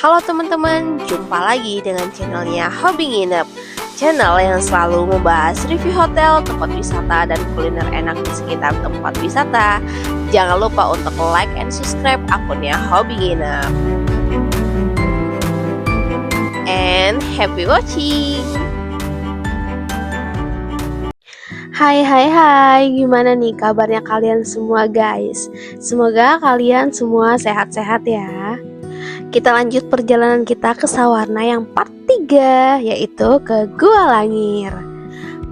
Halo teman-teman, jumpa lagi dengan channelnya Hobi Nginep, channel yang selalu membahas review hotel, tempat wisata, dan kuliner enak di sekitar tempat wisata. Jangan lupa untuk like and subscribe akunnya Hobi Nginep. And happy watching! Hai, gimana nih kabarnya kalian semua guys? Semoga kalian semua sehat-sehat ya. Kita lanjut perjalanan kita ke Sawarna yang part 3, yaitu ke Gua Langir.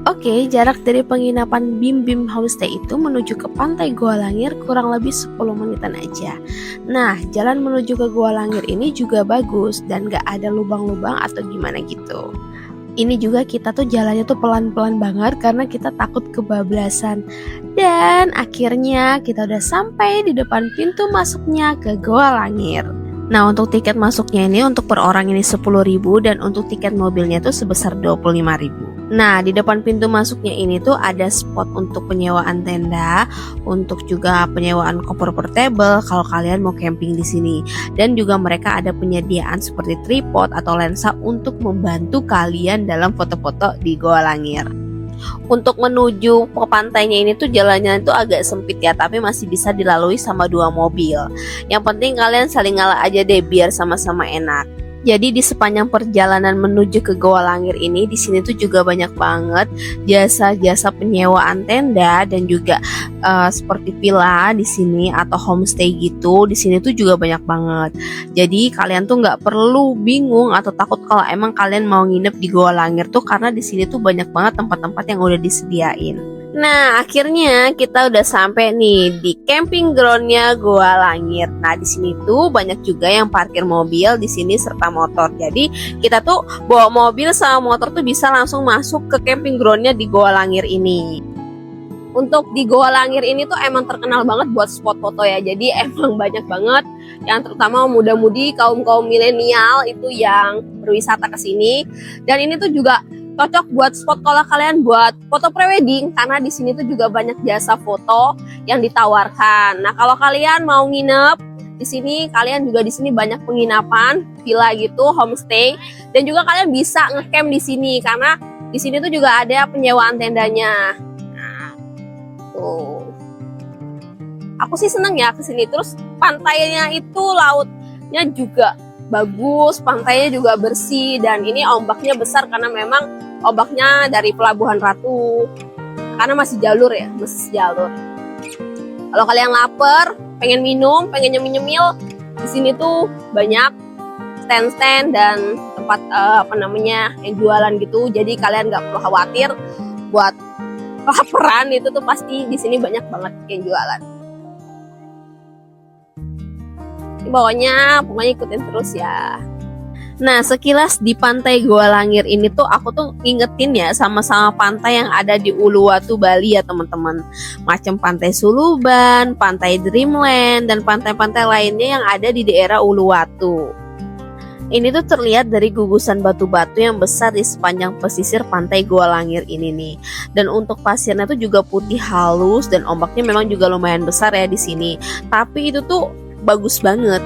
Oke, jarak dari penginapan Bim Bim Homestay itu menuju ke pantai Gua Langir kurang lebih 10 menitan aja. Nah, jalan menuju ke Gua Langir ini juga bagus dan gak ada lubang-lubang atau gimana gitu. Ini juga kita tuh jalannya tuh pelan-pelan banget karena kita takut kebablasan. Dan akhirnya kita udah sampai di depan pintu masuknya ke Gua Langir. Nah, untuk tiket masuknya ini untuk per orang ini 10.000 dan untuk tiket mobilnya itu sebesar 25.000. Nah, di depan pintu masuknya ini tuh ada spot untuk penyewaan tenda, untuk juga penyewaan koper portable kalau kalian mau camping di sini. Dan juga mereka ada penyediaan seperti tripod atau lensa untuk membantu kalian dalam foto-foto di Gua Langir. Untuk menuju ke pantainya ini tuh jalannya itu agak sempit ya, tapi masih bisa dilalui sama 2 mobil. Yang penting kalian saling ngalah aja deh biar sama-sama enak. Jadi di sepanjang perjalanan menuju ke Gua Langir ini, di sini tuh juga banyak banget jasa-jasa penyewaan tenda dan juga seperti villa di sini atau homestay gitu. Di sini tuh juga banyak banget. Jadi kalian tuh nggak perlu bingung atau takut kalau emang kalian mau nginep di Gua Langir tuh, karena di sini tuh banyak banget tempat-tempat yang udah disediain. Nah, akhirnya kita udah sampai nih di camping groundnya Gua Langir. Nah, di sini tuh banyak juga yang parkir mobil di sini serta motor. Jadi kita tuh bawa mobil sama motor tuh bisa langsung masuk ke camping groundnya di Gua Langir ini. Untuk di Gua Langir ini tuh emang terkenal banget buat spot foto ya. Jadi emang banyak banget yang terutama muda-mudi kaum milenial itu yang berwisata ke sini. Dan ini tuh juga cocok buat spot kalau kalian buat foto prewedding, karena di sini tuh juga banyak jasa foto yang ditawarkan. Nah, kalau kalian mau nginep di sini, kalian juga di sini banyak penginapan, villa gitu, homestay, dan juga kalian bisa ngecamp di sini karena di sini tuh juga ada penyewaan tendanya. Nah, tuh. Aku sih seneng ya ke sini. Terus pantainya itu lautnya juga bagus, pantainya juga bersih, dan ini ombaknya besar karena memang ombaknya dari Pelabuhan Ratu, karena masih jalur ya, masih jalur. Kalau kalian lapar, pengen minum, pengen nyemil-nyemil, di sini tuh banyak stand-stand dan tempat yang jualan gitu. Jadi kalian nggak perlu khawatir buat kelaparan, itu tuh pasti di sini banyak banget yang jualan. Pokoknya ikutin terus ya. Nah, sekilas di pantai Gua Langir ini tuh aku tuh ingetin ya sama-sama pantai yang ada di Uluwatu, Bali ya teman-teman. Macam pantai Suluban, pantai Dreamland, dan pantai-pantai lainnya yang ada di daerah Uluwatu. Ini tuh terlihat dari gugusan batu-batu yang besar di sepanjang pesisir pantai Gua Langir ini nih. Dan untuk pasirnya tuh juga putih halus dan ombaknya memang juga lumayan besar ya di sini. Tapi itu tuh bagus banget.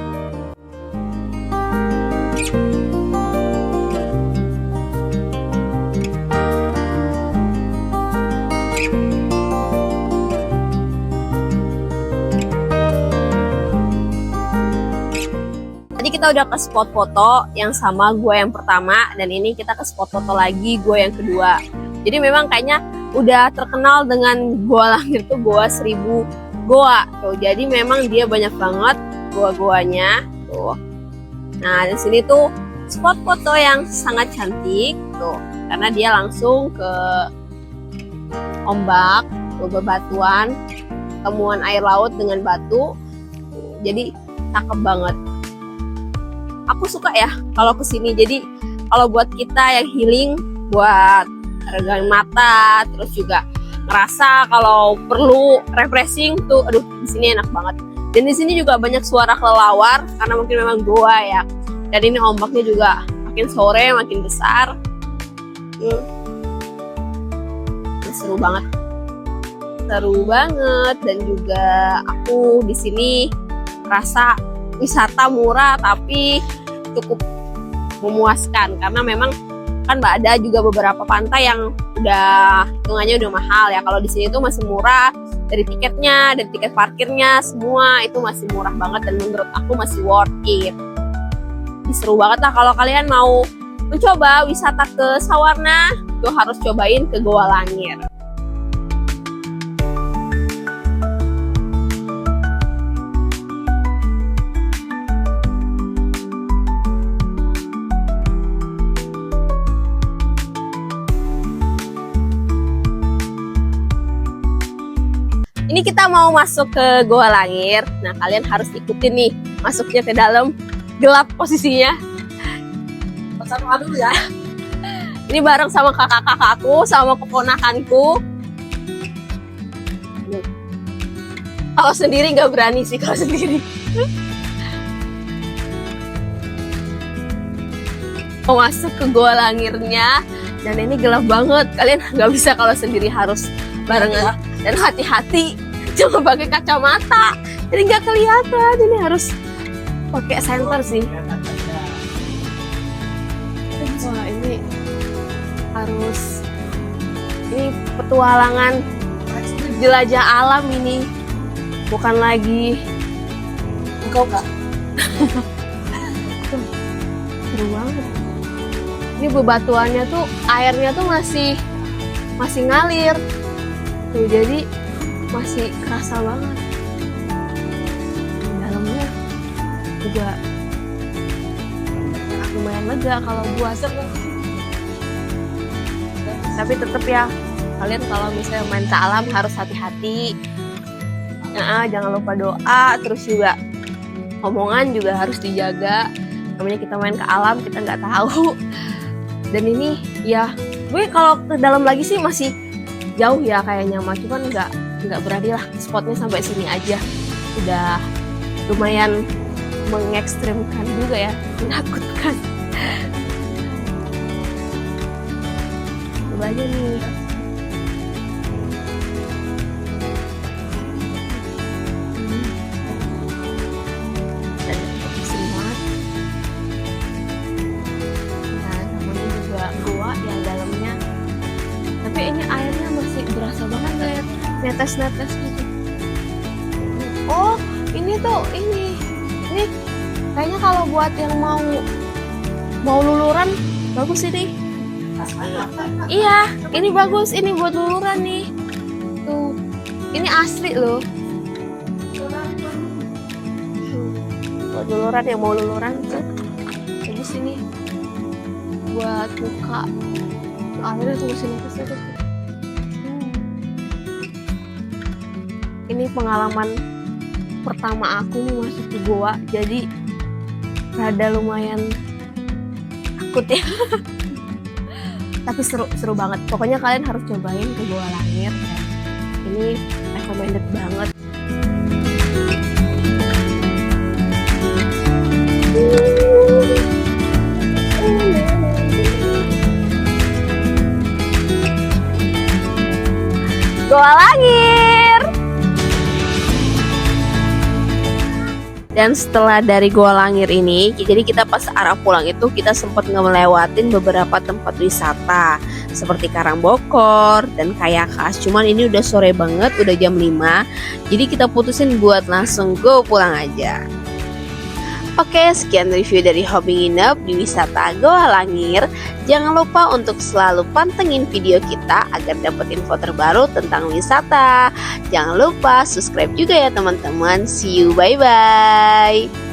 Tadi kita udah ke spot foto yang sama gue yang pertama, dan ini kita ke spot foto lagi gue yang kedua. Jadi memang kayaknya udah terkenal dengan Gua Langir tuh Goa 1000 goa tuh. Jadi memang dia banyak banget goa-goanya tuh. Nah, di sini tuh spot foto yang sangat cantik tuh, karena dia langsung ke ombak, ke bebatuan, temuan air laut dengan batu. Jadi cakep banget. Aku suka ya kalau kesini. Jadi kalau buat kita yang healing, buat regain mata, terus juga ngerasa kalau perlu refreshing tuh, aduh di sini enak banget. Dan di sini juga banyak suara kelelawar karena mungkin memang goa ya. Dan ini ombaknya juga makin sore makin besar. Seru banget. Dan juga aku di sini rasa wisata murah tapi cukup memuaskan, karena memang kan ada juga beberapa pantai yang udah hitungannya udah mahal ya. Kalau di sini tuh masih murah, dari tiketnya, dari tiket parkirnya, semua itu masih murah banget dan menurut aku masih worth it. Seru banget lah kalau kalian mau mencoba wisata ke Sawarna, tuh harus cobain ke Goa Langir. Ini kita mau masuk ke Goa Langir. Nah, kalian harus ikutin nih masuknya ke dalam, gelap posisinya. Pesan dulu ya. Ini bareng sama kakak-kakakku, sama keponakanku. Kalau sendiri nggak berani sih kalau sendiri. Mau masuk ke Goa Langirnya, dan ini gelap banget. Kalian nggak bisa kalau sendiri, harus barengan. Dan hati-hati, jangan pakai kacamata, jadi nggak kelihatan. Ini harus pakai senter sih. Wah, ini harus, ini petualangan jelajah alam ini, bukan lagi engkau kak. Seru banget. Ini bebatuannya tuh, airnya tuh masih ngalir. Tuh, jadi masih kerasa banget. Dalamnya juga lumayan lega kalau buat. Tapi tetap ya, kalian kalau misalnya main ke alam harus hati-hati. Nah, jangan lupa doa, terus juga omongan juga harus dijaga. Namanya kita main ke alam, kita nggak tahu. Dan ini ya, gue kalau ke dalam lagi sih masih jauh ya kayaknya mah, cuman nggak berani lah, spotnya sampai sini aja udah lumayan mengekstrimkan juga ya, menakutkan. Coba aja nih. Dan pusing banget. Nah, namanya juga goa ya dalamnya, tapi ini airnya masih berasa banget kayak netes-netes gitu. Oh, ini tuh ini kayaknya kalau buat yang mau luluran bagus ini. Iya, ini bagus, ini buat luluran nih. Tuh, ini asli loh. Buat luluran, yang mau luluran tuh bagus ini. Buat buka akhirnya tunggu sini terus. Ini pengalaman pertama aku nih masuk ke goa, jadi rada lumayan takut ya. Tapi seru banget. Pokoknya kalian harus cobain ke Goa Langir. Ini recommended banget. Goa Langir. Dan setelah dari Goa Langir ini, jadi kita pas arah pulang itu kita sempat ngelewatin beberapa tempat wisata seperti Karangbokor dan Kayakas. Cuman ini udah sore banget, udah jam 5. Jadi kita putusin buat langsung go pulang aja. Oke, sekian review dari Hobi Nginep di wisata Goa Langir. Jangan lupa untuk selalu pantengin video kita agar dapat info terbaru tentang wisata. Jangan lupa subscribe juga ya teman-teman. See you, bye-bye.